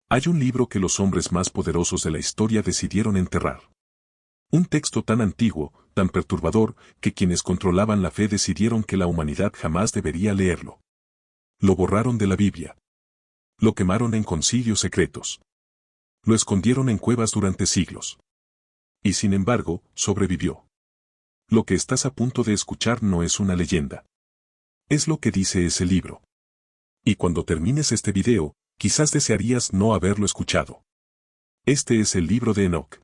Hay un libro que los hombres más poderosos de la historia decidieron enterrar. Un texto tan antiguo, tan perturbador, que quienes controlaban la fe decidieron que la humanidad jamás debería leerlo. Lo borraron de la Biblia. Lo quemaron en concilios secretos. Lo escondieron en cuevas durante siglos. Y sin embargo, sobrevivió. Lo que estás a punto de escuchar no es una leyenda. Es lo que dice ese libro. Y cuando termines este video, quizás desearías no haberlo escuchado. Este es el libro de Enoc.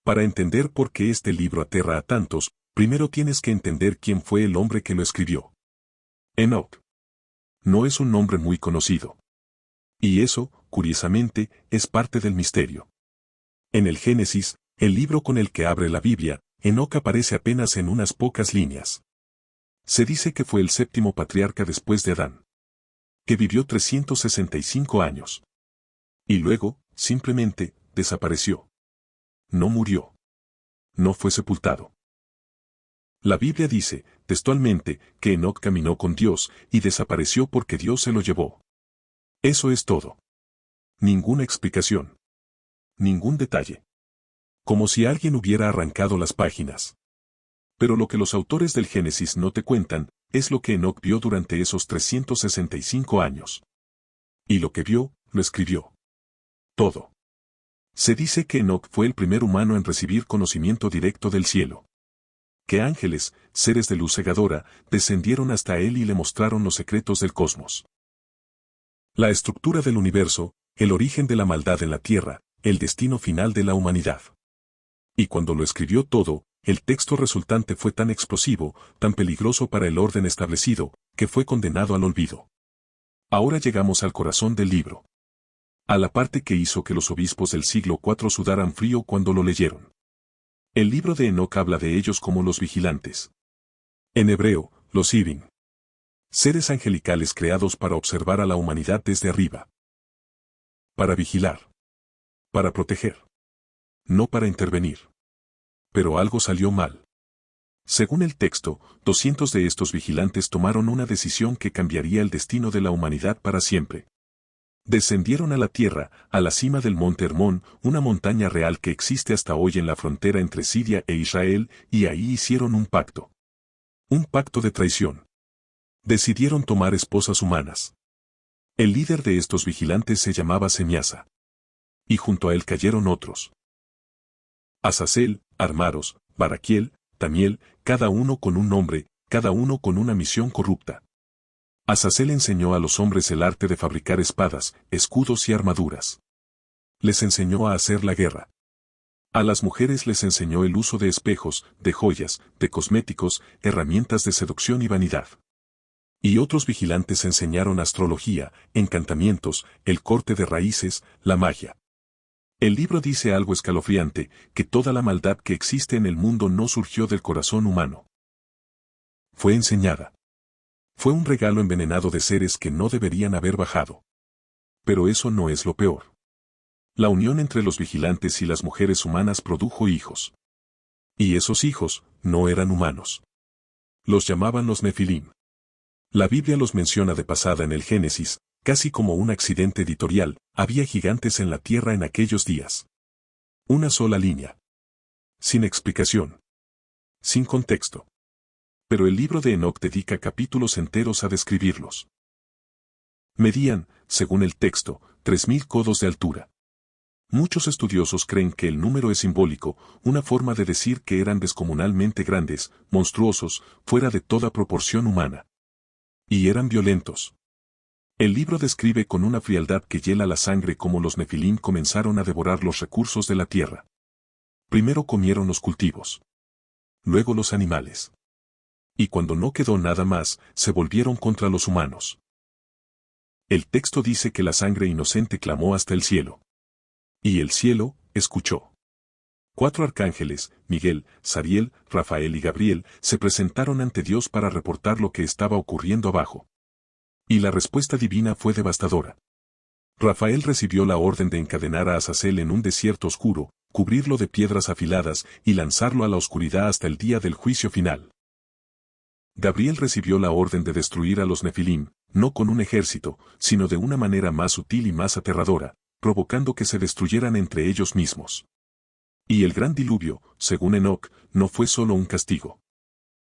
Para entender por qué este libro aterra a tantos, primero tienes que entender quién fue el hombre que lo escribió. Enoc. No es un nombre muy conocido. Y eso, curiosamente, es parte del misterio. En el Génesis, el libro con el que abre la Biblia, Enoc aparece apenas en unas pocas líneas. Se dice que fue el séptimo patriarca después de Adán, que vivió 365 años. Y luego, simplemente, desapareció. No murió. No fue sepultado. La Biblia dice, textualmente, que Enoc caminó con Dios y desapareció porque Dios se lo llevó. Eso es todo. Ninguna explicación. Ningún detalle. Como si alguien hubiera arrancado las páginas. Pero lo que los autores del Génesis no te cuentan, es lo que Enoc vio durante esos 365 años. Y lo que vio, lo escribió. Todo. Se dice que Enoc fue el primer humano en recibir conocimiento directo del cielo. Que ángeles, seres de luz cegadora, descendieron hasta él y le mostraron los secretos del cosmos. La estructura del universo, el origen de la maldad en la tierra, el destino final de la humanidad. Y cuando lo escribió todo, el texto resultante fue tan explosivo, tan peligroso para el orden establecido, que fue condenado al olvido. Ahora llegamos al corazón del libro. A la parte que hizo que los obispos del siglo IV sudaran frío cuando lo leyeron. El libro de Enoc habla de ellos como los vigilantes. En hebreo, los Ibim. Seres angelicales creados para observar a la humanidad desde arriba. Para vigilar. Para proteger. No para intervenir. Pero algo salió mal. Según el texto, 200 de estos vigilantes tomaron una decisión que cambiaría el destino de la humanidad para siempre. Descendieron a la tierra, a la cima del monte Hermón, una montaña real que existe hasta hoy en la frontera entre Siria e Israel, y ahí hicieron un pacto. Un pacto de traición. Decidieron tomar esposas humanas. El líder de estos vigilantes se llamaba Semiasa. Y junto a él cayeron otros. Azazel, Armaros, Baraquiel, Tamiel, cada uno con un nombre, cada uno con una misión corrupta. Azazel enseñó a los hombres el arte de fabricar espadas, escudos y armaduras. Les enseñó a hacer la guerra. A las mujeres les enseñó el uso de espejos, de joyas, de cosméticos, herramientas de seducción y vanidad. Y otros vigilantes enseñaron astrología, encantamientos, el corte de raíces, la magia. El libro dice algo escalofriante, que toda la maldad que existe en el mundo no surgió del corazón humano. Fue enseñada. Fue un regalo envenenado de seres que no deberían haber bajado. Pero eso no es lo peor. La unión entre los vigilantes y las mujeres humanas produjo hijos. Y esos hijos no eran humanos. Los llamaban los Nefilim. La Biblia los menciona de pasada en el Génesis, casi como un accidente editorial, había gigantes en la tierra en aquellos días. Una sola línea. Sin explicación. Sin contexto. Pero el libro de Enoc dedica capítulos enteros a describirlos. Medían, según el texto, 3000 codos de altura. Muchos estudiosos creen que el número es simbólico, una forma de decir que eran descomunalmente grandes, monstruosos, fuera de toda proporción humana. Y eran violentos. El libro describe con una frialdad que hiela la sangre cómo los Nefilim comenzaron a devorar los recursos de la tierra. Primero comieron los cultivos. Luego los animales. Y cuando no quedó nada más, se volvieron contra los humanos. El texto dice que la sangre inocente clamó hasta el cielo. Y el cielo, escuchó. 4 arcángeles, Miguel, Sariel, Rafael y Gabriel, se presentaron ante Dios para reportar lo que estaba ocurriendo abajo. Y la respuesta divina fue devastadora. Rafael recibió la orden de encadenar a Azazel en un desierto oscuro, cubrirlo de piedras afiladas y lanzarlo a la oscuridad hasta el día del juicio final. Gabriel recibió la orden de destruir a los Nefilim, no con un ejército, sino de una manera más sutil y más aterradora, provocando que se destruyeran entre ellos mismos. Y el gran diluvio, según Enoc, no fue solo un castigo.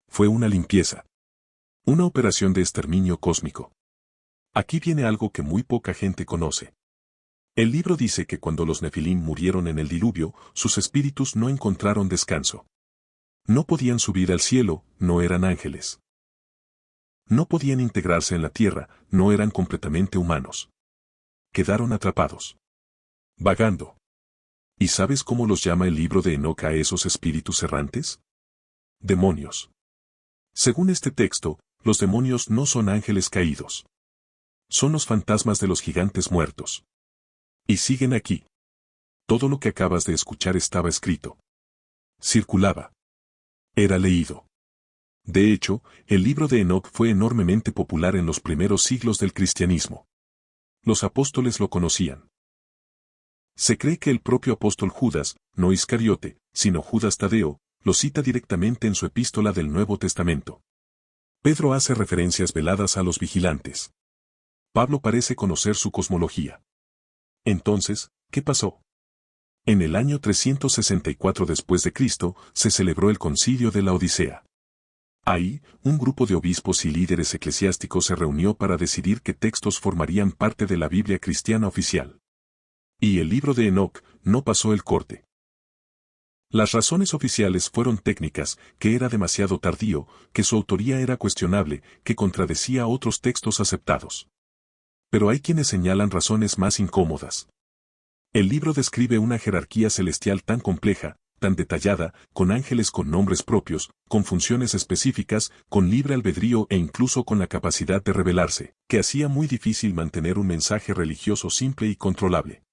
Fue una limpieza. Una operación de exterminio cósmico. Aquí viene algo que muy poca gente conoce. El libro dice que cuando los Nefilim murieron en el diluvio, sus espíritus no encontraron descanso. No podían subir al cielo, no eran ángeles. No podían integrarse en la tierra, no eran completamente humanos. Quedaron atrapados. Vagando. ¿Y sabes cómo los llama el libro de Enoc a esos espíritus errantes? Demonios. Según este texto, los demonios no son ángeles caídos. Son los fantasmas de los gigantes muertos. Y siguen aquí. Todo lo que acabas de escuchar estaba escrito. Circulaba. Era leído. De hecho, el libro de Enoc fue enormemente popular en los primeros siglos del cristianismo. Los apóstoles lo conocían. Se cree que el propio apóstol Judas, no Iscariote, sino Judas Tadeo, lo cita directamente en su epístola del Nuevo Testamento. Pedro hace referencias veladas a los vigilantes. Pablo parece conocer su cosmología. Entonces, ¿qué pasó? En el año 364 después de Cristo, se celebró el Concilio de la Odisea. Ahí, un grupo de obispos y líderes eclesiásticos se reunió para decidir qué textos formarían parte de la Biblia cristiana oficial. Y el libro de Enoc no pasó el corte. Las razones oficiales fueron técnicas, que era demasiado tardío, que su autoría era cuestionable, que contradecía otros textos aceptados. Pero hay quienes señalan razones más incómodas. El libro describe una jerarquía celestial tan compleja, tan detallada, con ángeles con nombres propios, con funciones específicas, con libre albedrío e incluso con la capacidad de rebelarse, que hacía muy difícil mantener un mensaje religioso simple y controlable.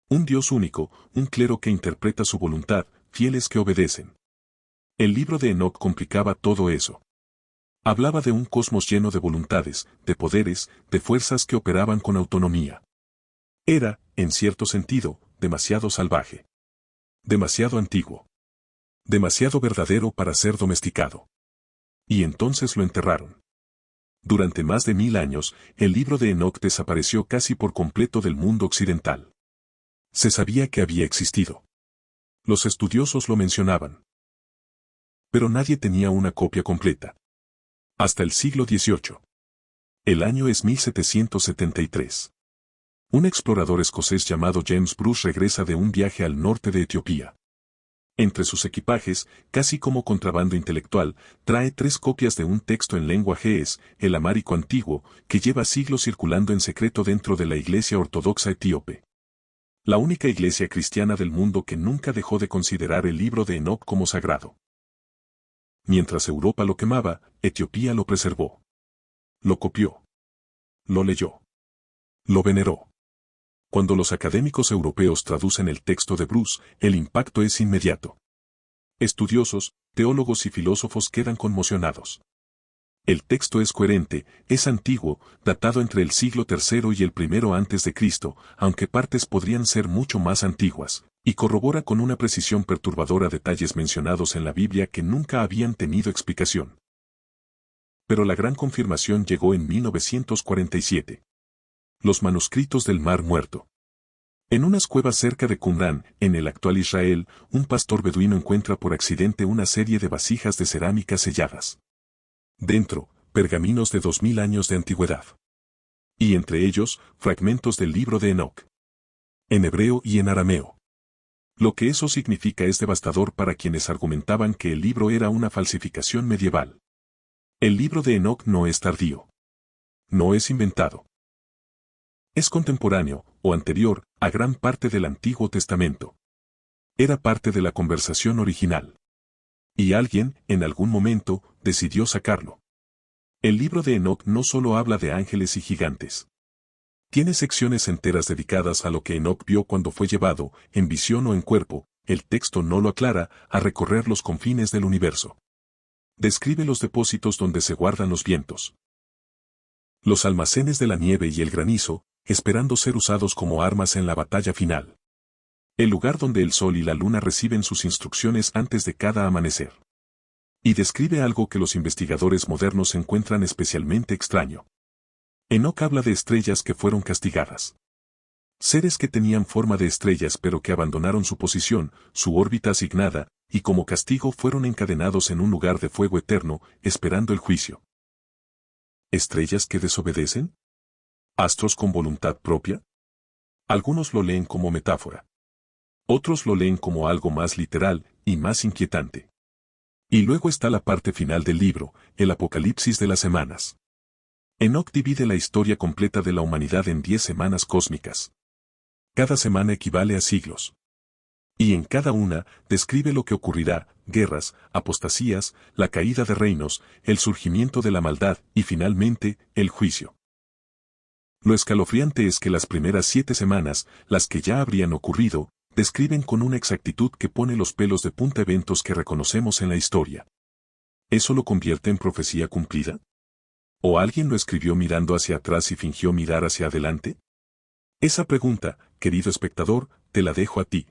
Un Dios único, un clero que interpreta su voluntad, fieles que obedecen. El libro de Enoc complicaba todo eso. Hablaba de un cosmos lleno de voluntades, de poderes, de fuerzas que operaban con autonomía. Era, en cierto sentido, demasiado salvaje. Demasiado antiguo. Demasiado verdadero para ser domesticado. Y entonces lo enterraron. Durante más de 1000 años, el libro de Enoc desapareció casi por completo del mundo occidental. Se sabía que había existido. Los estudiosos lo mencionaban. Pero nadie tenía una copia completa. Hasta el siglo XVIII. El año es 1773. Un explorador escocés llamado James Bruce regresa de un viaje al norte de Etiopía. Entre sus equipajes, casi como contrabando intelectual, trae 3 copias de un texto en lengua ge'ez, el amárico antiguo, que lleva siglos circulando en secreto dentro de la Iglesia Ortodoxa etíope. La única iglesia cristiana del mundo que nunca dejó de considerar el libro de Enoc como sagrado. Mientras Europa lo quemaba, Etiopía lo preservó. Lo copió. Lo leyó. Lo veneró. Cuando los académicos europeos traducen el texto de Bruce, el impacto es inmediato. Estudiosos, teólogos y filósofos quedan conmocionados. El texto es coherente, es antiguo, datado entre el siglo III y el I antes de Cristo, aunque partes podrían ser mucho más antiguas, y corrobora con una precisión perturbadora detalles mencionados en la Biblia que nunca habían tenido explicación. Pero la gran confirmación llegó en 1947. Los manuscritos del Mar Muerto. En unas cuevas cerca de Qumrán, en el actual Israel, un pastor beduino encuentra por accidente una serie de vasijas de cerámica selladas. Dentro, pergaminos de 2000 años de antigüedad. Y entre ellos, fragmentos del libro de Enoc. En hebreo y en arameo. Lo que eso significa es devastador para quienes argumentaban que el libro era una falsificación medieval. El libro de Enoc no es tardío. No es inventado. Es contemporáneo, o anterior, a gran parte del Antiguo Testamento. Era parte de la conversación original. Y alguien, en algún momento, decidió sacarlo. El libro de Enoc no solo habla de ángeles y gigantes. Tiene secciones enteras dedicadas a lo que Enoc vio cuando fue llevado, en visión o en cuerpo, el texto no lo aclara, a recorrer los confines del universo. Describe los depósitos donde se guardan los vientos. Los almacenes de la nieve y el granizo, esperando ser usados como armas en la batalla final. El lugar donde el sol y la luna reciben sus instrucciones antes de cada amanecer. Y describe algo que los investigadores modernos encuentran especialmente extraño. Enoc habla de estrellas que fueron castigadas. Seres que tenían forma de estrellas pero que abandonaron su posición, su órbita asignada, y como castigo fueron encadenados en un lugar de fuego eterno, esperando el juicio. ¿Estrellas que desobedecen? ¿Astros con voluntad propia? Algunos lo leen como metáfora. Otros lo leen como algo más literal y más inquietante. Y luego está la parte final del libro, el Apocalipsis de las semanas. Enoc divide la historia completa de la humanidad en 10 semanas cósmicas. Cada semana equivale a siglos. Y en cada una describe lo que ocurrirá: guerras, apostasías, la caída de reinos, el surgimiento de la maldad y finalmente, el juicio. Lo escalofriante es que las primeras 7 semanas, las que ya habrían ocurrido, describen con una exactitud que pone los pelos de punta eventos que reconocemos en la historia. ¿Eso lo convierte en profecía cumplida? ¿O alguien lo escribió mirando hacia atrás y fingió mirar hacia adelante? Esa pregunta, querido espectador, te la dejo a ti.